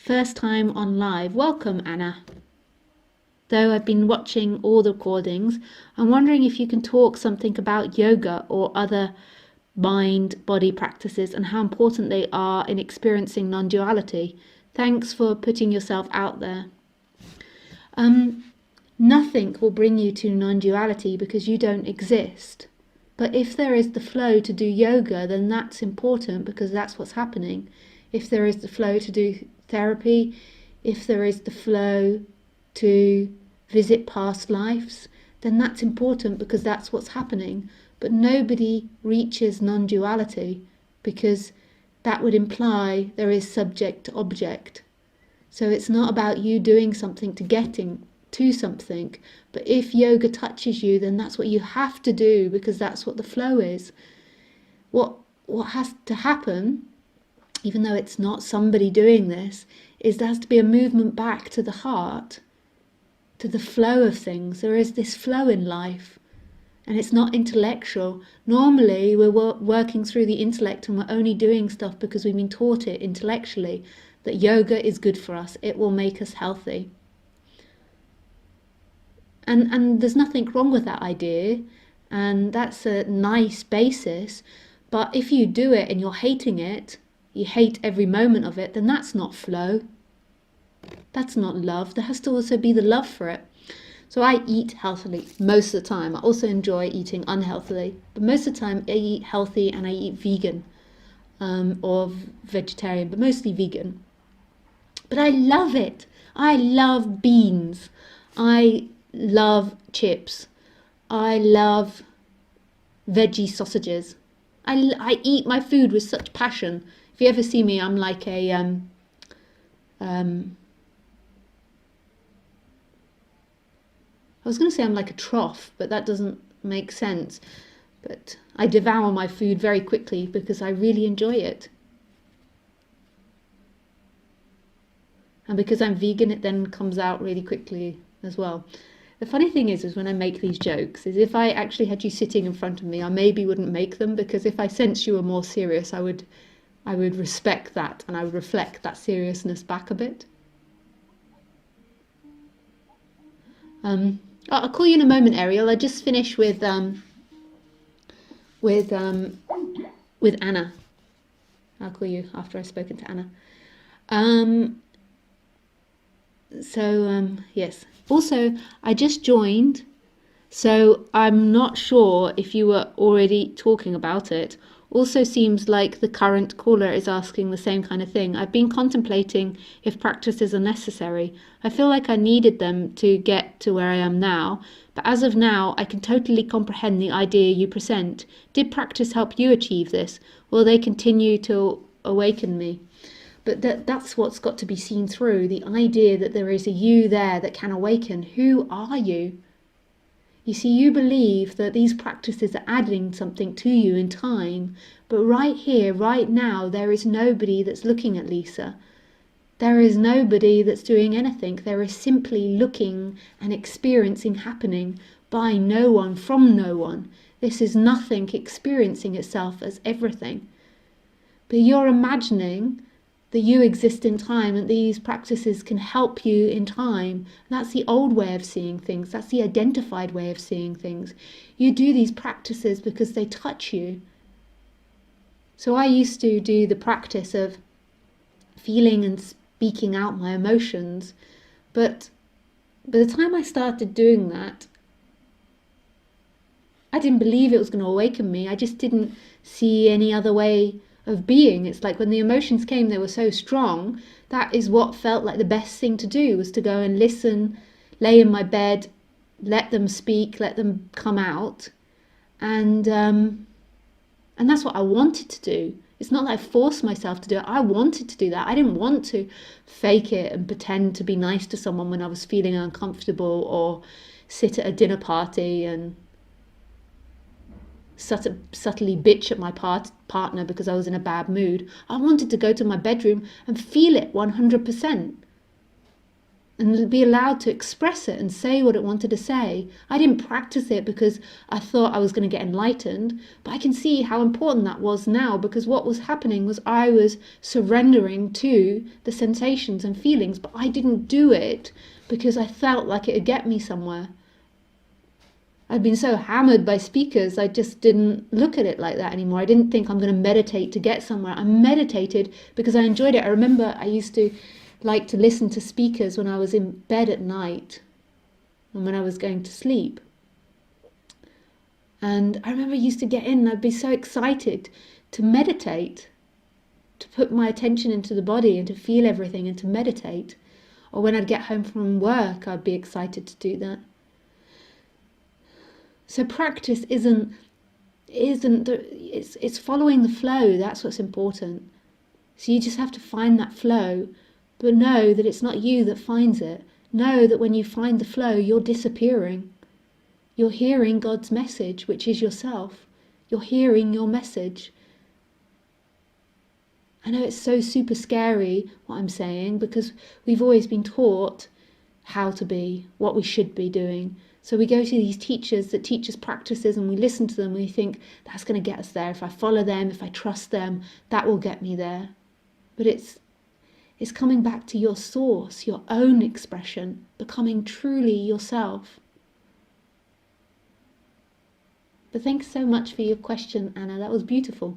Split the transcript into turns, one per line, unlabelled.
First time on live. Welcome, Anna. Though I've been watching all the recordings, I'm wondering if you can talk something about yoga or other mind-body practices and how important they are in experiencing non-duality. Thanks for putting yourself out there. Nothing will bring you to non-duality because you don't exist. But if there is the flow to do yoga, then that's important because that's what's happening. If there is the flow to do therapy, if there is the flow to visit past lives, then that's important because that's what's happening. But nobody reaches non-duality because that would imply there is subject to object. So it's not about you doing something to getting to something, but if yoga touches you, then that's what you have to do because that's what the flow is. What has to happen, even though it's not somebody doing this, is there has to be a movement back to the heart, to the flow of things. There is this flow in life, and it's not intellectual. Normally we're working through the intellect and we're only doing stuff because we've been taught it intellectually, that yoga is good for us, it will make us healthy. And there's nothing wrong with that idea, and that's a nice basis. But if you do it and you're hating it, you hate every moment of it, then that's not flow. That's not love. There has to also be the love for it. So I eat healthily most of the time. I also enjoy eating unhealthily, but most of the time I eat healthy and I eat vegan or vegetarian, but mostly vegan. But I love it. I love beans. I love chips. I love veggie sausages. I eat my food with such passion. If you ever see me, I'm like a I was going to say I'm like a trough, but that doesn't make sense. But I devour my food very quickly because I really enjoy it. And because I'm vegan, it then comes out really quickly as well. The funny thing is when I make these jokes, is if I actually had you sitting in front of me, I maybe wouldn't make them, because if I sensed you were more serious, I would respect that and I would reflect that seriousness back a bit. I'll call you in a moment, Ariel. I just finished with Anna. I'll call you after I've spoken to Anna. Yes. Also, I just joined, so I'm not sure if you were already talking about it. Also seems like the current caller is asking the same kind of thing. I've been contemplating if practices are necessary. I feel like I needed them to get to where I am now, but as of now, I can totally comprehend the idea you present. Did practice help you achieve this? Will they continue to awaken me? But that's what's got to be seen through, the idea that there is a you there that can awaken. Who are you? You see, you believe that these practices are adding something to you in time, but right here, right now, there is nobody that's looking at Lisa. There is nobody that's doing anything. There is simply looking and experiencing happening by no one, from no one. This is nothing experiencing itself as everything. But you're imagining that you exist in time and these practices can help you in time. That's the old way of seeing things. That's the identified way of seeing things. You do these practices because they touch you. So I used to do the practice of feeling and speaking out my emotions, but by the time I started doing that, I didn't believe it was going to awaken me. I just didn't see any other way of being. It's like when the emotions came, they were so strong. That is what felt like the best thing to do, was to go and listen, lay in my bed, let them speak, let them come out, and that's what I wanted to do. It's not that I forced myself to do it. I wanted to do that. I didn't want to fake it and pretend to be nice to someone when I was feeling uncomfortable, or sit at a dinner party and subtly bitch at my partner because I was in a bad mood. I wanted to go to my bedroom and feel it 100%. and be allowed to express it and say what it wanted to say. I didn't practice it because I thought I was going to get enlightened, but I can see how important that was now, because what was happening was I was surrendering to the sensations and feelings, but I didn't do it because I felt like it would get me somewhere. I'd been so hammered by speakers, I just didn't look at it like that anymore. I didn't think I'm going to meditate to get somewhere. I meditated because I enjoyed it. I remember I used to like to listen to speakers when I was in bed at night and when I was going to sleep. And I remember I used to get in and I'd be so excited to meditate, to put my attention into the body and to feel everything and to meditate. Or when I'd get home from work, I'd be excited to do that. So practice it's following the flow. That's what's important. So you just have to find that flow, but know that it's not you that finds it. Know that when you find the flow, you're disappearing. You're hearing God's message, which is yourself. You're hearing your message. I know it's so super scary what I'm saying, because we've always been taught how to be, what we should be doing. So we go to these teachers that teach us practices and we listen to them and we think that's going to get us there. If I follow them, if I trust them, that will get me there. But it's coming back to your source, your own expression, becoming truly yourself. But thanks so much for your question, Anna. That was beautiful.